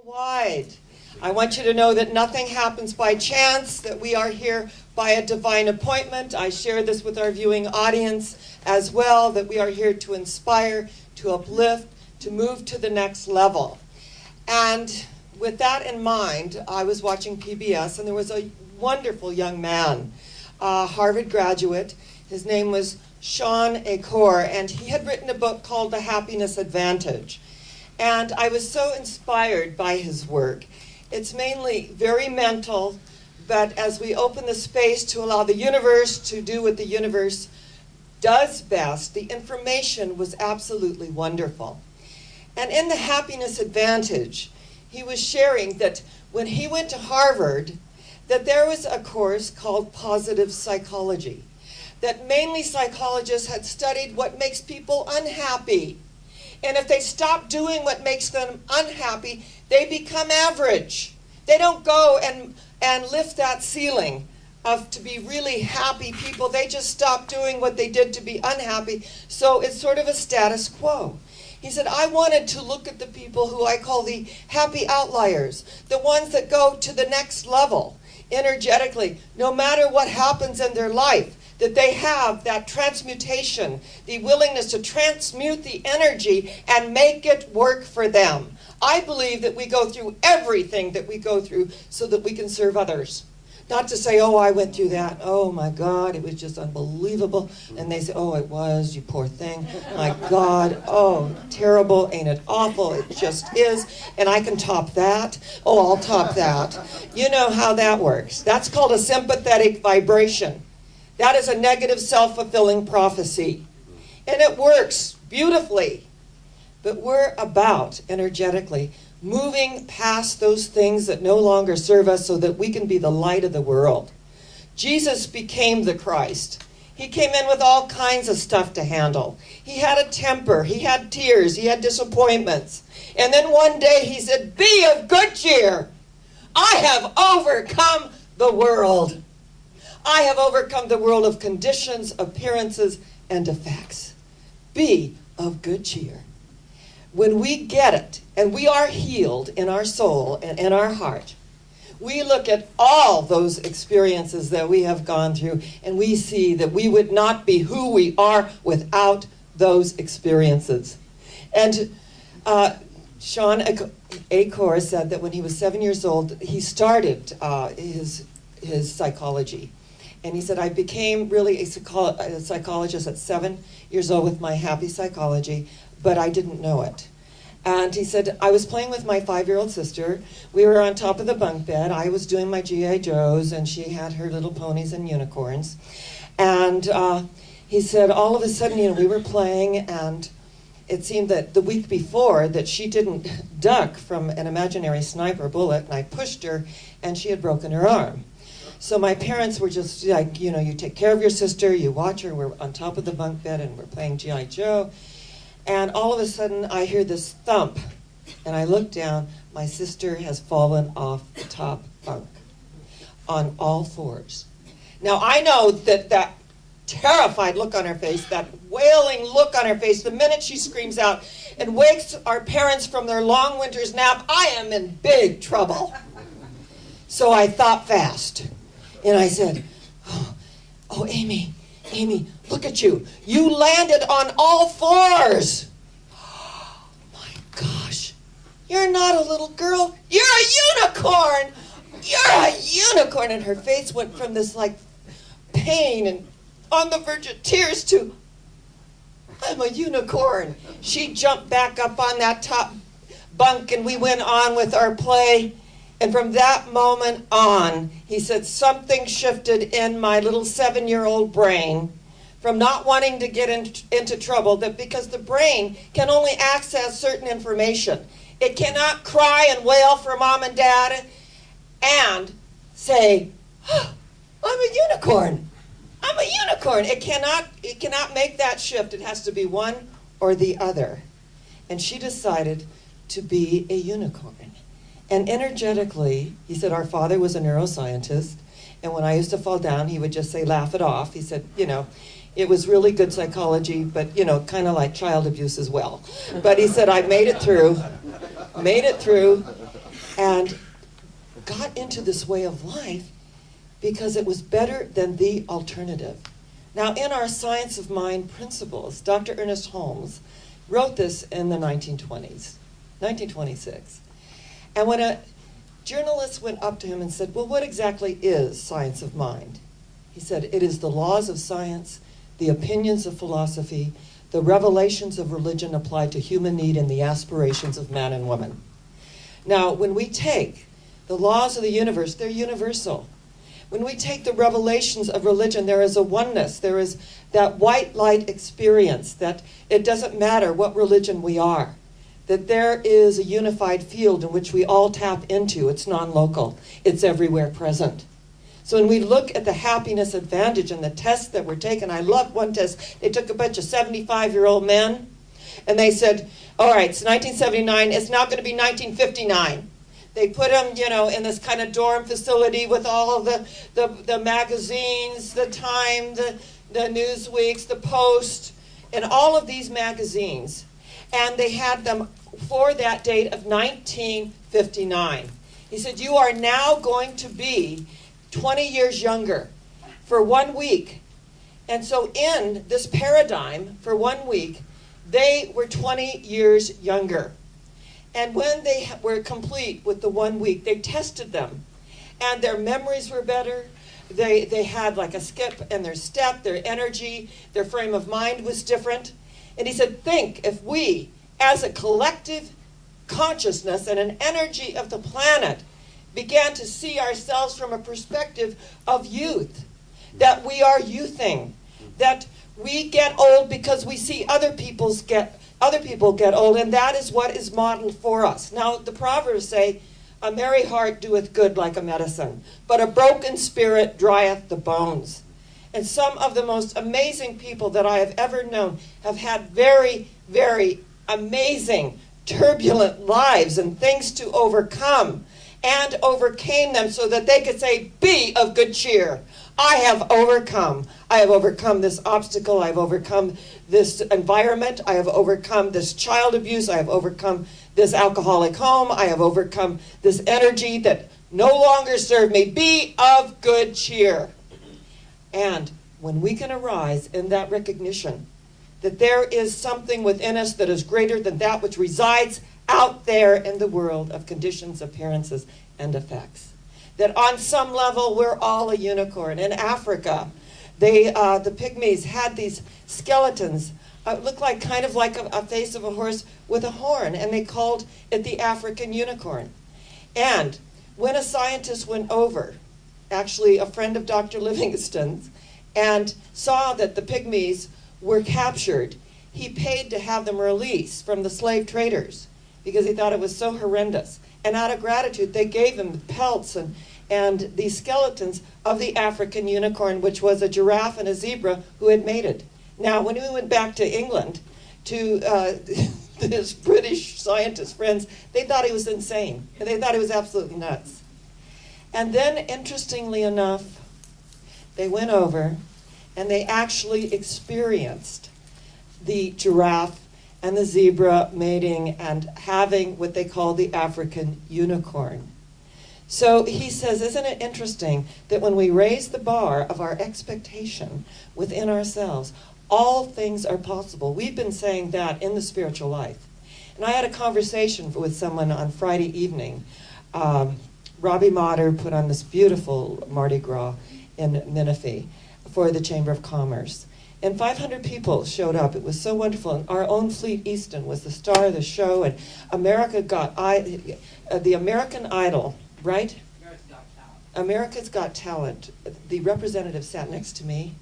Wide. I want you to know that nothing happens by chance, that we are here by a divine appointment. I share this with our viewing audience as well, that we are here to inspire, to uplift, to move to the next level. And with that in mind, I was watching PBS, and there was a wonderful young man, a Harvard graduate. His name was Shawn Achor, and he had written a book called The Happiness Advantage. And I was so inspired by his work. It's mainly very mental, but as we open the space to allow the universe to do what the universe does best, the information was absolutely wonderful. And in The Happiness Advantage, he was sharing that when he went to Harvard, that there was a course called positive psychology, that mainly psychologists had studied what makes people unhappy. And if they stop doing what makes them unhappy, they become average. They don't go and lift that ceiling of to be really happy people. They just stop doing what they did to be unhappy. So it's sort of a status quo. He said, I wanted to look at the people who I call the happy outliers, the ones that go to the next level energetically, no matter what happens in their life, that they have that transmutation, the willingness to transmute the energy and make it work for them. I believe that we go through everything that we go through so that we can serve others. Not to say, oh, I went through that. Oh, my God, it was just unbelievable. And they say, oh, it was, you poor thing. My God, oh, terrible, ain't it awful? It just is. And I can top that. Oh, I'll top that. You know how that works. That's called a sympathetic vibration. That is a negative self-fulfilling prophecy. And it works beautifully. But we're about, energetically, moving past those things that no longer serve us so that we can be the light of the world. Jesus became the Christ. He came in with all kinds of stuff to handle. He had a temper. He had tears. He had disappointments. And then one day he said, be of good cheer. I have overcome the world. I have overcome the world of conditions, appearances, and effects. Be of good cheer. When we get it, and we are healed in our soul and in our heart, we look at all those experiences that we have gone through, and we see that we would not be who we are without those experiences. And Shawn Achor said that when he was 7 years old, he started his psychology. And he said, I became really a psychologist at 7 years old with my happy psychology, but I didn't know it. And he said, I was playing with my 5-year-old sister. We were on top of the bunk bed. I was doing my G.I. Joes, and she had her little ponies and unicorns. And he said, all of a sudden, we were playing, and it seemed that the week before that she didn't duck from an imaginary sniper bullet, and I pushed her, and she had broken her arm. So my parents were just like, you take care of your sister, you watch her, we're on top of the bunk bed, and we're playing G.I. Joe. And all of a sudden, I hear this thump, and I look down. My sister has fallen off the top bunk on all fours. Now, I know that terrified look on her face, that wailing look on her face, the minute she screams out and wakes our parents from their long winter's nap, I am in big trouble. So I thought fast, and I said, oh, Amy, look at you. You landed on all fours. Oh, my gosh. You're not a little girl. You're a unicorn. You're a unicorn. And her face went from this pain and on the verge of tears to, I'm a unicorn. She jumped back up on that top bunk, and we went on with our play. And from that moment on, he said, something shifted in my little 7-year-old brain from not wanting to get into trouble, that because the brain can only access certain information. It cannot cry and wail for mom and dad and say, oh, I'm a unicorn. I'm a unicorn. It cannot make that shift. It has to be one or the other. And she decided to be a unicorn. And energetically, he said, our father was a neuroscientist, and when I used to fall down, he would just say, laugh it off. He said, it was really good psychology, but, kind of like child abuse as well. But he said, I made it through, and got into this way of life because it was better than the alternative. Now, in our Science of Mind principles, Dr. Ernest Holmes wrote this in the 1920s, 1926. And when a journalist went up to him and said, well, what exactly is science of mind? He said, it is the laws of science, the opinions of philosophy, the revelations of religion applied to human need and the aspirations of man and woman. Now, when we take the laws of the universe, they're universal. When we take the revelations of religion, there is a oneness. There is that white light experience that it doesn't matter what religion we are, that there is a unified field in which we all tap into. It's non-local. It's everywhere present. So when we look at the happiness advantage and the tests that were taken, I loved one test. They took a bunch of 75-year-old men, and they said, all right, it's 1979. It's now going to be 1959. They put them, in this kind of dorm facility with all of the magazines, the Time, the Newsweeks, the Post, and all of these magazines. And they had them for that date of 1959. He said, you are now going to be 20 years younger for 1 week. And so in this paradigm, for 1 week, they were 20 years younger. And when they were complete with the 1 week, they tested them. And their memories were better. They had like a skip in their step, their energy, their frame of mind was different. And he said, think if we, as a collective consciousness and an energy of the planet, began to see ourselves from a perspective of youth, that we are youthing, that we get old because we see other people get old, and that is what is modeled for us. Now, the Proverbs say, a merry heart doeth good like a medicine, but a broken spirit drieth the bones. And some of the most amazing people that I have ever known have had very, very amazing, turbulent lives and things to overcome, and overcame them so that they could say, be of good cheer. I have overcome. I have overcome this obstacle. I have overcome this environment. I have overcome this child abuse. I have overcome this alcoholic home. I have overcome this energy that no longer served me. Be of good cheer. And when we can arise in that recognition that there is something within us that is greater than that which resides out there in the world of conditions, appearances, and effects. That on some level, we're all a unicorn. In Africa, the pygmies had these skeletons, looked like kind of like a face of a horse with a horn, and they called it the African unicorn. And when a scientist went over, actually a friend of Dr. Livingstone's, and saw that the pygmies were captured, he paid to have them released from the slave traders because he thought it was so horrendous. And out of gratitude, they gave him pelts and these skeletons of the African unicorn, which was a giraffe and a zebra who had mated. Now, when we went back to England to his British scientist friends, they thought he was insane. They thought he was absolutely nuts. And then, interestingly enough, they went over and they actually experienced the giraffe and the zebra mating and having what they call the African unicorn. So he says, isn't it interesting that when we raise the bar of our expectation within ourselves, all things are possible? We've been saying that in the spiritual life. And I had a conversation with someone on Friday evening. Robbie Motter put on this beautiful Mardi Gras in Menifee for the Chamber of Commerce. And 500 people showed up. It was so wonderful. And our own Fleet Easton was the star of the show. And the American Idol, right? America's Got Talent. The representative sat next to me.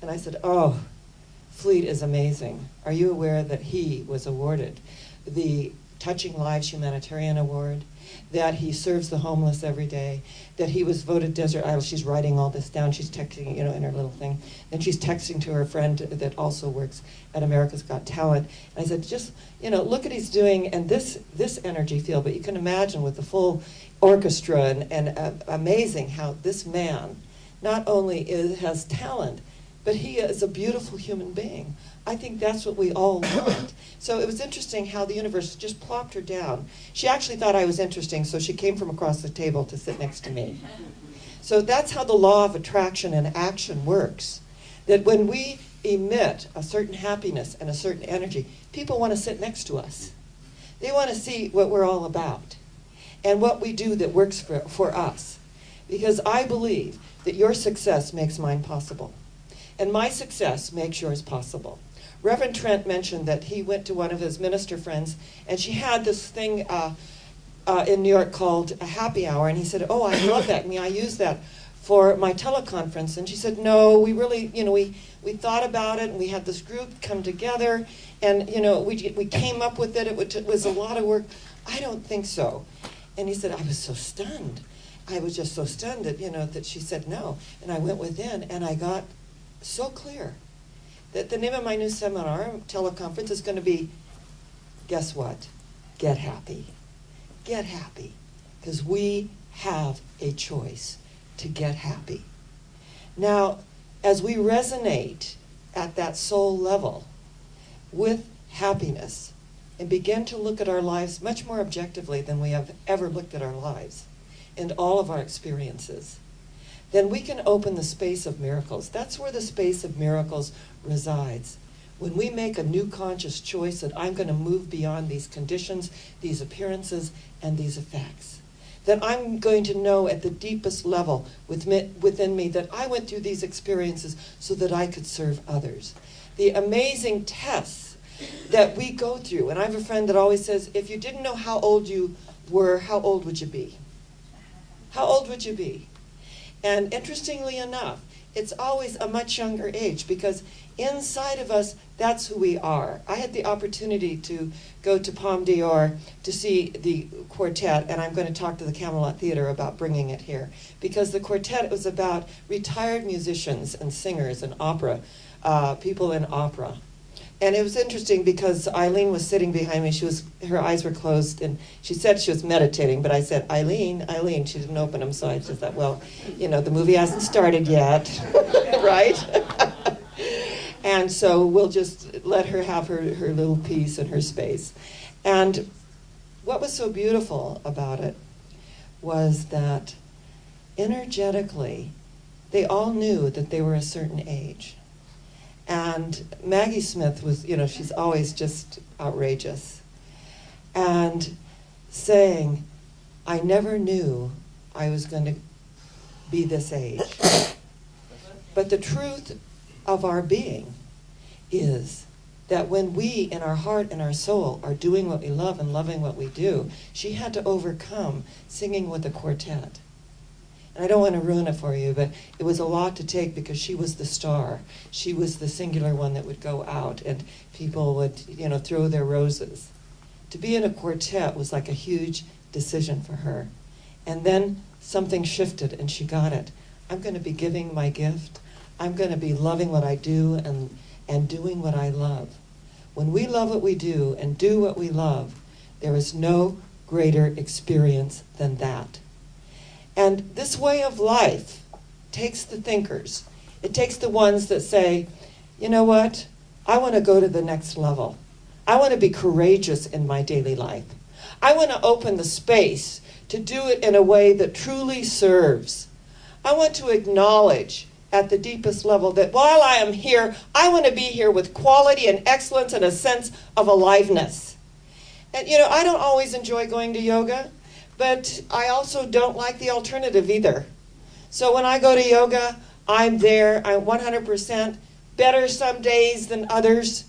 And I said, oh, Fleet is amazing. Are you aware that he was awarded the Touching Lives Humanitarian Award, that he serves the homeless every day, that he was voted Desert Idol? She's writing all this down. She's texting, in her little thing. Then she's texting to her friend that also works at America's Got Talent. And I said, just, look at he's doing, and this energy field, but you can imagine with the full orchestra and amazing how this man not only has talent, but he is a beautiful human being. I think that's what we all want. So it was interesting how the universe just plopped her down. She actually thought I was interesting, so she came from across the table to sit next to me. So that's how the law of attraction and action works. That when we emit a certain happiness and a certain energy, people want to sit next to us. They want to see what we're all about and what we do that works for us. Because I believe that your success makes mine possible. And my success makes yours possible. Reverend Trent mentioned that he went to one of his minister friends, and she had this thing in New York called a happy hour, and he said, oh, I love that. I use that for my teleconference. And she said, no, we really, we thought about it, and we had this group come together, and, we came up with it. It was a lot of work. I don't think so. And he said, I was so stunned. I was just so stunned that, that she said no. And I went within, and I got so clear that the name of my new seminar, teleconference, is going to be, guess what? Get happy. Get happy. Because we have a choice to get happy. Now, as we resonate at that soul level with happiness and begin to look at our lives much more objectively than we have ever looked at our lives and all of our experiences, then we can open the space of miracles. That's where the space of miracles resides. When we make a new conscious choice that I'm going to move beyond these conditions, these appearances, and these effects. That I'm going to know at the deepest level within me that I went through these experiences so that I could serve others. The amazing tests that we go through, and I have a friend that always says, if you didn't know how old you were, how old would you be? How old would you be? And interestingly enough, it's always a much younger age because inside of us, that's who we are. I had the opportunity to go to Palme d'Or to see the quartet, and I'm going to talk to the Camelot Theater about bringing it here. Because the quartet was about retired musicians and singers and opera, people in opera. And it was interesting because Eileen was sitting behind me. Her eyes were closed, and she said she was meditating. But I said, Eileen. She didn't open them, so I just thought, well, the movie hasn't started yet, right? And so we'll just let her have her little piece and her space. And what was so beautiful about it was that energetically, they all knew that they were a certain age. And Maggie Smith was, she's always just outrageous. And saying, I never knew I was going to be this age. But the truth of our being is that when we, in our heart and our soul, are doing what we love and loving what we do, she had to overcome singing with a quartet. And I don't want to ruin it for you, but it was a lot to take because she was the star. She was the singular one that would go out and people would, throw their roses. To be in a quartet was like a huge decision for her. And then something shifted and she got it. I'm going to be giving my gift. I'm going to be loving what I do and doing what I love. When we love what we do and do what we love, there is no greater experience than that. And this way of life takes the thinkers. It takes the ones that say, you know what? I want to go to the next level. I want to be courageous in my daily life. I want to open the space to do it in a way that truly serves. I want to acknowledge at the deepest level that while I am here, I want to be here with quality and excellence and a sense of aliveness. And I don't always enjoy going to yoga. But I also don't like the alternative either. So when I go to yoga, I'm there. I'm 100% better some days than others.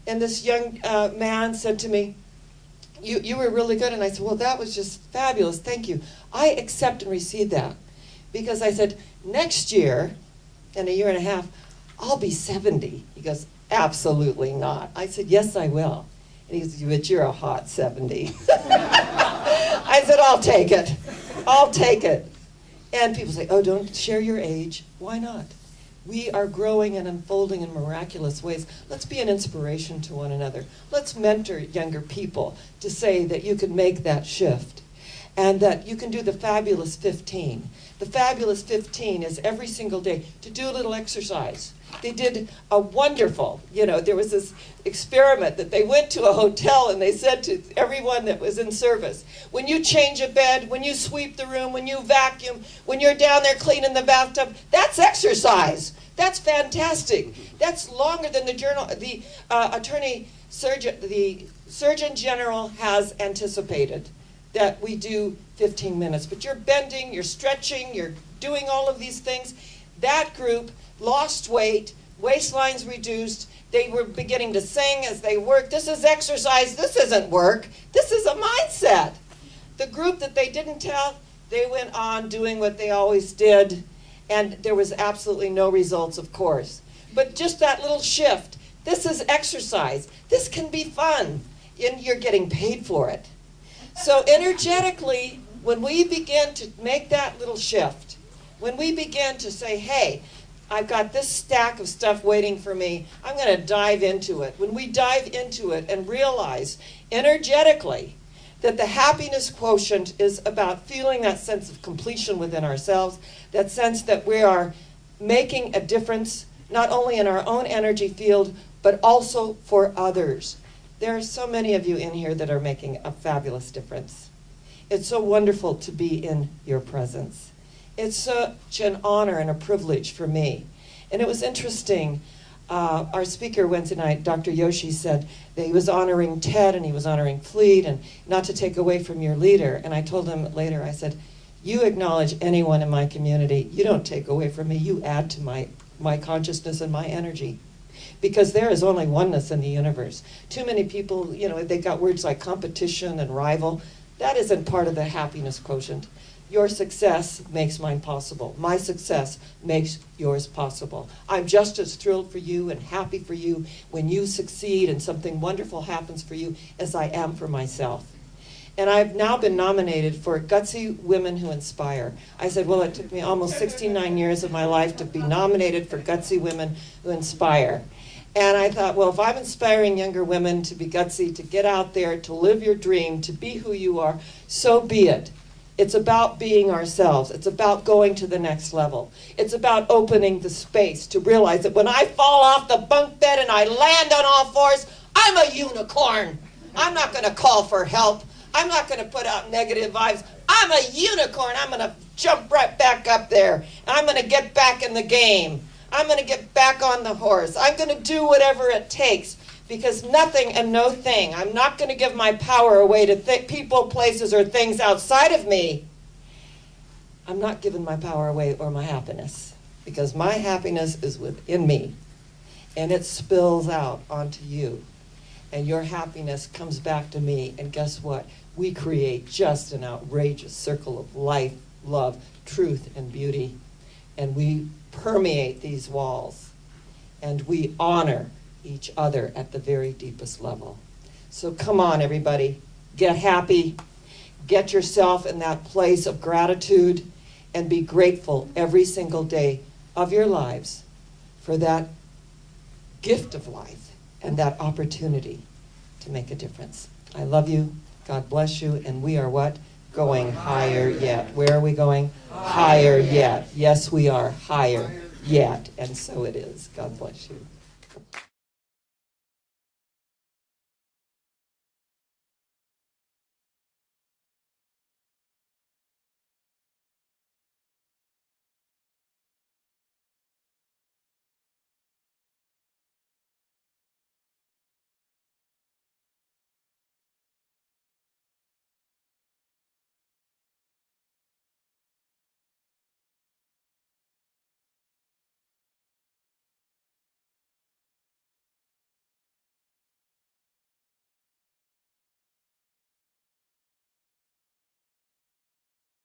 And this young man said to me, you were really good. And I said, well, that was just fabulous. Thank you. I accept and receive that. Because I said, next year, in a year and a half, I'll be 70. He goes, absolutely not. I said, yes, I will. And he said, but you're a hot 70. I said, I'll take it. I'll take it. And people say, oh, don't share your age. Why not? We are growing and unfolding in miraculous ways. Let's be an inspiration to one another. Let's mentor younger people to say that you can make that shift. and that you can do the Fabulous 15. The Fabulous 15 is every single day to do a little exercise. They did a wonderful, there was this experiment that they went to a hotel and they said to everyone that was in service, when you change a bed, when you sweep the room, when you vacuum, when you're down there cleaning the bathtub, that's exercise. That's fantastic. That's longer than the Surgeon General has anticipated that we do 15 minutes. But you're bending, you're stretching, you're doing all of these things. That group lost weight, waistlines reduced. They were beginning to sing as they worked. This is exercise. This isn't work. This is a mindset. The group that they didn't tell, they went on doing what they always did, and there was absolutely no results, of course. But just that little shift. This is exercise. This can be fun, and you're getting paid for it. So energetically, when we begin to make that little shift, when we begin to say, hey, I've got this stack of stuff waiting for me, I'm going to dive into it. When we dive into it and realize energetically that the happiness quotient is about feeling that sense of completion within ourselves, that sense that we are making a difference not only in our own energy field, but also for others. There are so many of you in here that are making a fabulous difference. It's so wonderful to be in your presence. It's such an honor and a privilege for me. And it was interesting, our speaker Wednesday night, Dr. Yoshi, said that he was honoring Ted and he was honoring Fleet and not to take away from your leader. And I told him later, I said, you acknowledge anyone in my community. You don't take away from me. You add to my consciousness and my energy. Because there is only oneness in the universe. Too many people, they got words like competition and rival. That isn't part of the happiness quotient. Your success makes mine possible. My success makes yours possible. I'm just as thrilled for you and happy for you when you succeed and something wonderful happens for you as I am for myself. And I've now been nominated for Gutsy Women Who Inspire. I said, well, it took me almost 69 years of my life to be nominated for Gutsy Women Who Inspire. And I thought, well, if I'm inspiring younger women to be gutsy, to get out there, to live your dream, to be who you are, so be it. It's about being ourselves. It's about going to the next level. It's about opening the space to realize that when I fall off the bunk bed and I land on all fours, I'm a unicorn. I'm not going to call for help. I'm not going to put out negative vibes. I'm a unicorn. I'm going to jump right back up there. I'm going to get back in the game. I'm going to get back on the horse. I'm going to do whatever it takes, because nothing and no thing. I'm not going to give my power away to people, places, or things outside of me. I'm not giving my power away or my happiness, because my happiness is within me, and it spills out onto you. And your happiness comes back to me, and guess what? We create just an outrageous circle of life, love, truth, and beauty. And we permeate these walls, and we honor each other at the very deepest level. So come on, everybody. Get happy. Get yourself in that place of gratitude, and be grateful every single day of your lives for that gift of life and that opportunity to make a difference. I love you. God bless you. And we are what? Going higher yet. Where are we going? Higher yet. Yes, we are higher yet. And so it is. God bless you.